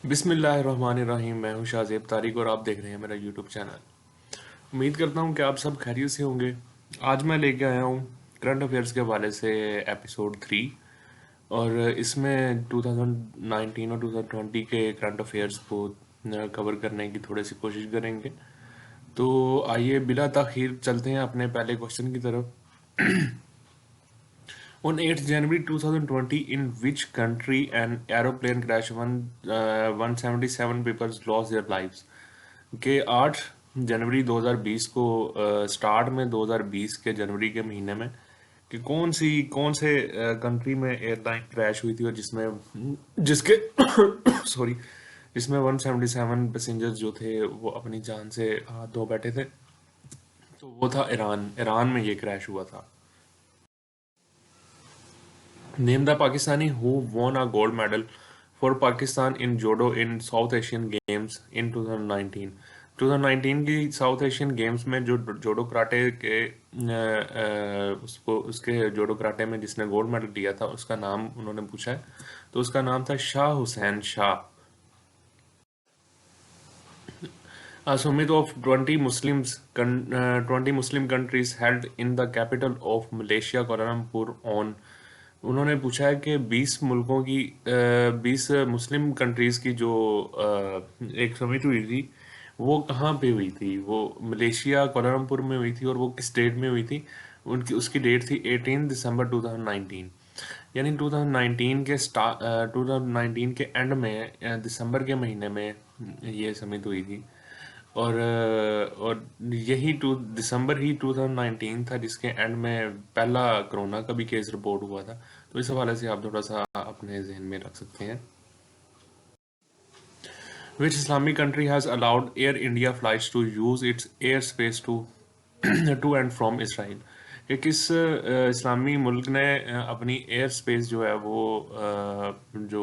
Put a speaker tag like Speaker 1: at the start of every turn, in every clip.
Speaker 1: बिस्मिल्लाहिर्रहमानिर्रहीम। मैं हूं शाहज़ेब तारिक और आप देख रहे हैं मेरा यूट्यूब चैनल। उम्मीद करता हूं कि आप सब खैरियत से होंगे। आज मैं लेके आया हूं करंट अफेयर्स के हवाले से एपिसोड 3 और इसमें 2019 और 2020 के करंट अफेयर्स को कवर करने की थोड़ी सी कोशिश करेंगे। तो आइए बिला ताखीर चलते हैं अपने पहले क्वेश्चन की तरफ। On 8th January 2020, in which country an aeroplane crash 177 people lost their lives? के 8 जनवरी 2020 को स्टार्ट में 2020 के जनवरी के महीने में कि कौन से कंट्री में एयरलाइन क्रैश हुई थी और जिसके सॉरी जिसमें 177 पैसेंजर्स जो थे वो अपनी जान से हाथ धो बैठे थे। तो वो था ईरान में ये क्रैश हुआ था। Name the Pakistani who won a gold medal for Pakistan in judo in South Asian Games in 2019। 2019 की साउथ एशियन गेम्स में जो जोडो कराटे के उसके जोडो कराटे में जिसने गोल्ड मेडल लिया था उसका नाम उन्होंने पूछा है। तो उसका नाम था Shah Hussain Shah. A summit of 20 Muslim countries held in the capital of Malaysia, Kuala Lumpur on। उन्होंने पूछा है कि 20 मुल्कों की 20 मुस्लिम कंट्रीज़ की जो एक समिट हुई थी वो कहाँ पे हुई थी। वो मलेशिया कोलालमपुर में हुई थी और वो किस डेट में हुई थी। उनकी उसकी डेट थी 18 दिसंबर 2019। यानी 2019 के एंड में दिसंबर के महीने में ये समिट हुई थी। और यही टू दिसंबर ही 2019 था जिसके एंड में पहला कोरोना का भी केस रिपोर्ट हुआ था। तो इस हवाले से आप थोड़ा सा अपने जहन में रख सकते हैं। Which Islamic country has allowed Air India flights to use its airspace to to and from Israel. कि किस इस्लामी मुल्क ने अपनी एयर स्पेस जो है वो जो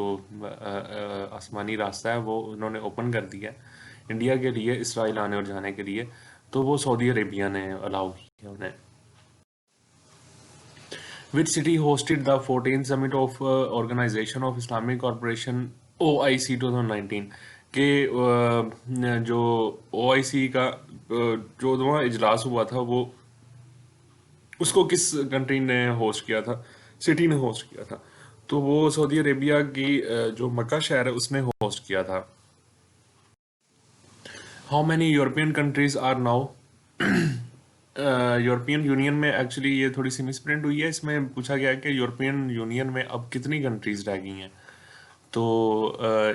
Speaker 1: आसमानी रास्ता है वो उन्होंने ओपन कर दिया है इंडिया के लिए इसराइल आने और जाने के लिए। तो वो सऊदी अरेबिया ने अलाउ किया उन्हें। Which city hosted the 14th summit of Organization of Islamic Cooperation OIC 2019। के जो OIC का 14वां इजलास हुआ था वो उसको किस कंट्री ने होस्ट किया था, सिटी ने होस्ट किया था। तो वो सऊदी अरेबिया की जो मक्का शहर है उसने होस्ट किया था। How many European countries are now. European Union में एक्चुअली ये थोड़ी सी मिसप्रिंट हुई है। इसमें पूछा गया है कि यूरोपियन यूनियन में अब कितनी कंट्रीज रह गई हैं। तो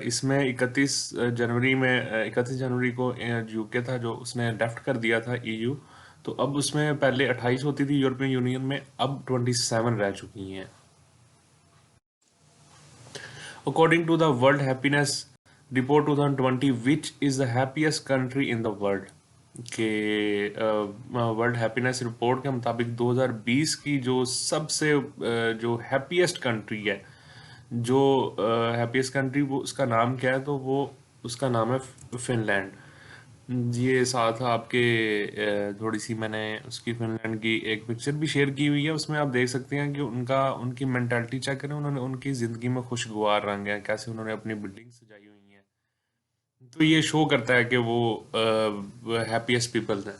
Speaker 1: इसमें 31 जनवरी को यूके था जो उसने लेफ्ट कर दिया था ईयू। तो अब उसमें पहले 28 होती थी यूरोपियन यूनियन में, अब 27 रह चुकी हैं। According to the world happiness report 2020 which is the happiest country in the world. के वर्ल्ड हैप्पीनेस रिपोर्ट के मुताबिक 2020 की जो सबसे जो हैप्पीएस्ट कंट्री है, जो हैप्पीएस्ट कंट्री वो उसका नाम क्या है। तो वो उसका नाम है फिनलैंड। ये साथ आपके थोड़ी सी मैंने उसकी फिनलैंड की एक पिक्चर भी शेयर की हुई है। उसमें आप देख सकते हैं कि उनकी मेंटालिटी चेक करें। उन्होंने उनकी ज़िंदगी में खुशगवार रंग है, कैसे उन्होंने अपनी बिल्डिंग सजाई हुई हैं। तो ये शो करता है कि वो हैप्पीएस्ट पीपल हैं।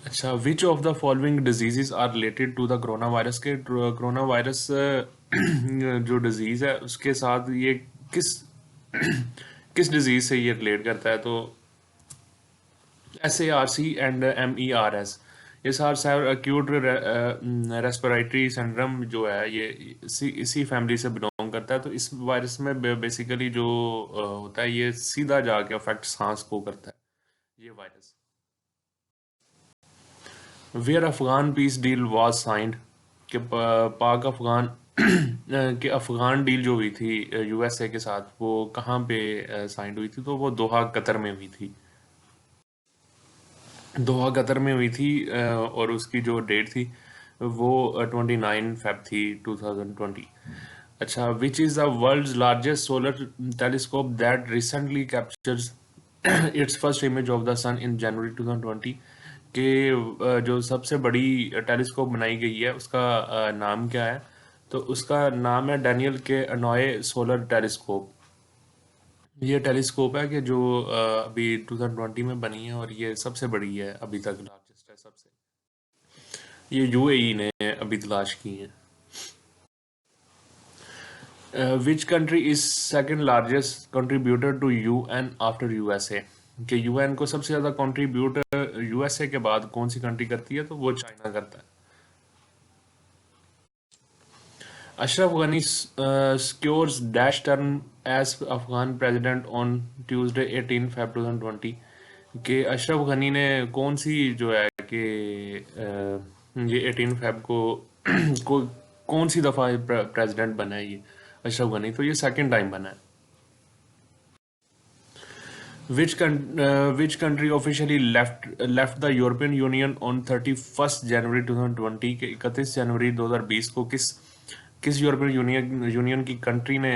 Speaker 1: अच्छा, which of the following diseases are related to the corona virus. के कोरोना वायरस जो डिजीज है उसके साथ ये किस किस डिजीज से ये रिलेट करता है। तो SARC एंड MERS। ये सार एक्यूट रेस्पिरेटरी सिंड्रोम जो है ये इसी फैमिली से बिलोंग करता है। तो इस वायरस में बेसिकली जो होता है ये सीधा जाके अफेक्ट सांस को करता है ये virus. Where Afghan peace deal was signed. कि पाक अफगान कि अफगान डील जो हुई थी USA के साथ वो कहाँ पे साइंड हुई थी। तो वो दोहा कतर में हुई थी। दोहा कतर में हुई थी और उसकी जो डेट थी वो 29 फेब थी 2020। अच्छा, which is the world's largest solar telescope that recently captures its first image of the sun in January 2020। के जो सबसे बड़ी टेलीस्कोप बनाई गई है उसका नाम क्या है। तो उसका नाम है डैनियल के अनोए सोलर टेलीस्कोप। ये टेलीस्कोप है कि जो अभी 2020 में बनी है, और ये सबसे बड़ी है अभी तक, लार्जेस्ट है सबसे। ये यूएई ने अभी तलाश की है। Which country is second largest contributor to UN after USA? कि यूएन को सबसे ज्यादा कंट्रीब्यूटर यूएसए के बाद कौन सी कंट्री करती है? तो वो चाइना करता है। Ashraf Ghani secures dash term as Afghan president on Tuesday 18 Feb 2020। कि अशरफ गनी ने कौन सी जो है कि ये 18 फेब को कौन सी दफ़ा प्रेसिडेंट बना है ये अशरफ गनी? तो ये सेकंड टाइम बना है। Which country officially left the European Union on 31st January 2020? के 31 जनवरी 2020 को किस यूरोपियन यूनियन की कंट्री ने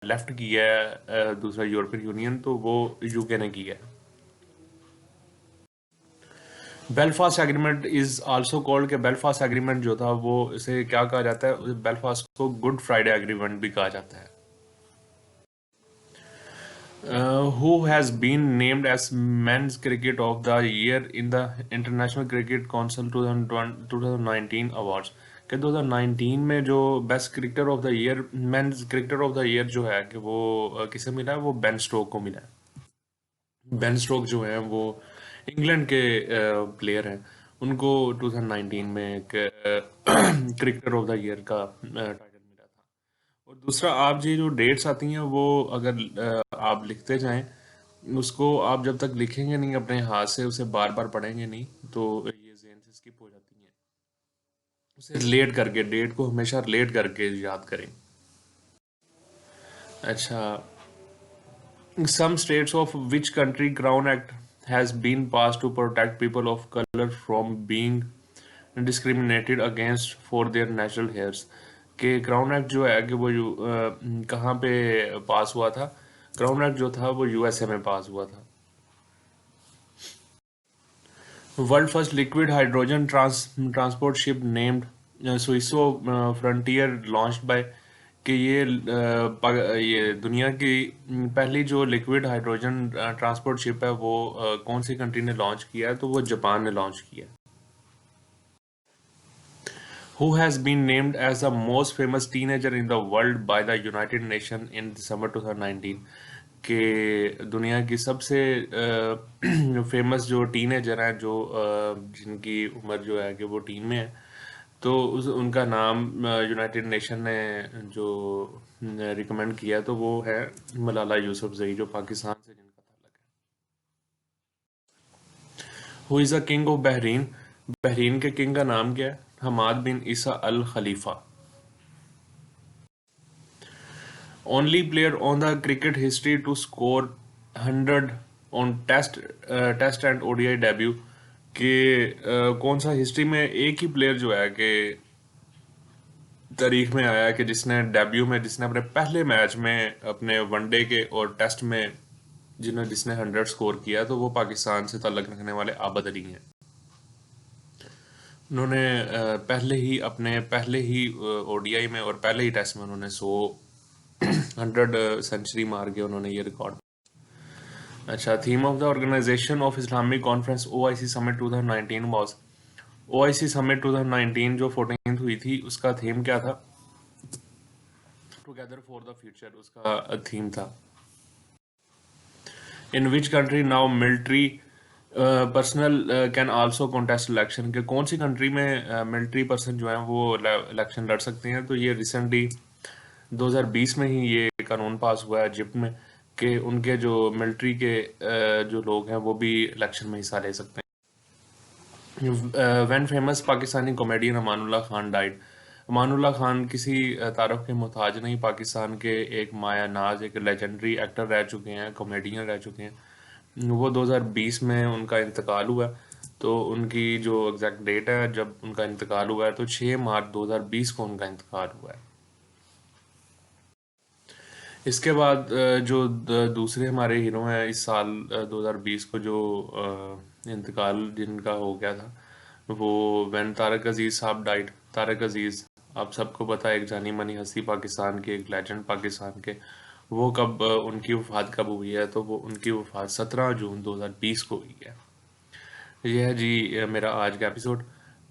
Speaker 1: लेफ्ट किया है दूसरा यूरोपियन यूनियन? तो वो यूके ने किया है। Belfast agreement is also called, के बेलफास्ट एग्रीमेंट जो था वो इसे क्या कहा जाता है? बेलफास्ट को गुड फ्राइडे एग्रीमेंट भी कहा जाता है। Who has been named as Men's Cricket of the Year in the International Cricket Council 2019 Awards? कि 2019 में जो best cricketer of the year, men's cricketer of the year जो है कि वो किसे मिला है? वो बेन स्टोक को मिला है। बेन स्टोक जो है वो इंग्लैंड के प्लेयर हैं। उनको 2019 में क्रिकेटर ऑफ द ईयर का टाइटल मिला था। और दूसरा, आप ये जो डेट्स आती हैं वो अगर आप लिखते जाएं, उसको आप जब तक लिखेंगे नहीं अपने हाथ से, उसे बार बार पढ़ेंगे नहीं, तो ये ज़हन से स्किप हो जाती हैं। उसे रिलेट करके, डेट को हमेशा रिलेट करके याद करें। अच्छा, some states of which country Crown Act has been passed to protect people of color from being discriminated against for their natural hairs? कि क्राउन एक्ट जो है कि वो कहाँ पे पास हुआ था? क्राउन एक्ट जो था वो यूएसए में पास हुआ था। World first liquid hydrogen transport ship named Suiso Frontier launched by, कि ये दुनिया की पहली जो लिक्विड हाइड्रोजन ट्रांसपोर्ट शिप है वो कौन सी कंट्री ने लॉन्च किया है? तो वो जापान ने लॉन्च किया है। Who has been named as the most famous teenager in the world by the United Nations in December 2019? कि दुनिया की सबसे फेमस जो टीनेजर हैं, जो जिनकी उम्र जो है कि वो टीन में है, तो उनका नाम यूनाइटेड नेशन ने जो रिकमेंड किया तो वो है मलाला यूसुफजई, जो पाकिस्तान से जिनका ताल्लुक है। Who is the king of Bahrain? Bahrain के किंग का नाम क्या है? हमाद बिन ईसा अल खलीफा। Only player on the cricket history to score 100 on test and ODI debut. कि कौन सा हिस्ट्री में एक ही प्लेयर जो है कि तारीख में आया है कि जिसने डेब्यू में, जिसने अपने पहले मैच में अपने वनडे के और टेस्ट में जिसने 100 स्कोर किया, तो वो पाकिस्तान से ताल्लुक रखने वाले आबद अली हैं। उन्होंने पहले ही ओडीआई में और पहले ही टेस्ट में उन्होंने 100 सेंचुरी मार के उन्होंने ये रिकॉर्ड। अच्छा, theme of the organisation of Islamic conference OIC summit 2019 was? OIC summit 2019 जो 14th हुई थी, उसका थीम क्या था? टुगेदर फॉर द फ्यूचर उसका थीम था। In which country now military personnel can also contest election? के कौन सी कंट्री में मिलिट्री पर्सन जो है वो इलेक्शन लड़ सकते हैं? तो ये रिसेंटली 2020 में ही ये कानून पास हुआ है इजिप्ट में, कि उनके जो मिलिट्री के जो लोग हैं वो भी इलेक्शन में हिस्सा ले सकते हैं। When famous Pakistani comedian Amanullah Khan died? Amanullah Khan किसी तारफ के मोहताज नहीं, पाकिस्तान के एक माया नाज, एक लेजेंडरी एक्टर रह चुके हैं, कॉमेडियन रह चुके हैं। वो 2020 में उनका इंतकाल हुआ। तो उनकी जो एग्जैक्ट डेट है जब उनका इंतकाल हुआ है, तो 6 मार्च 2020 को उनका इंतकाल हुआ है। इसके बाद जो दूसरे हमारे हीरो हैं इस साल 2020 को जो इंतकाल जिनका हो गया था, वो वैन तारक अजीज साहब डाइड। तारक अजीज आप सबको पता है, एक जानी मानी हस्ती पाकिस्तान के, एक लेजेंड पाकिस्तान के। वो कब उनकी वफ़ात कब हुई है, तो वो उनकी वफ़ात 17 जून 2020 को हुई है। ये है जी मेरा आज का एपिसोड।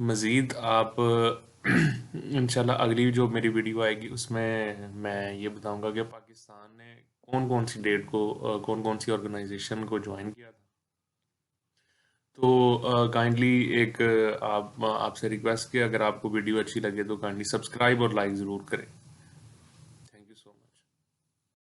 Speaker 1: मज़ीद आप इंशाल्लाह अगली जो मेरी वीडियो आएगी उसमें मैं ये बताऊंगा कि पाकिस्तान ने कौन कौन सी डेट को कौन कौन सी ऑर्गेनाइजेशन को ज्वाइन किया था। तो काइंडली एक आप आपसे रिक्वेस्ट कि अगर आपको वीडियो अच्छी लगे तो काइंडली सब्सक्राइब और लाइक ज़रूर करें।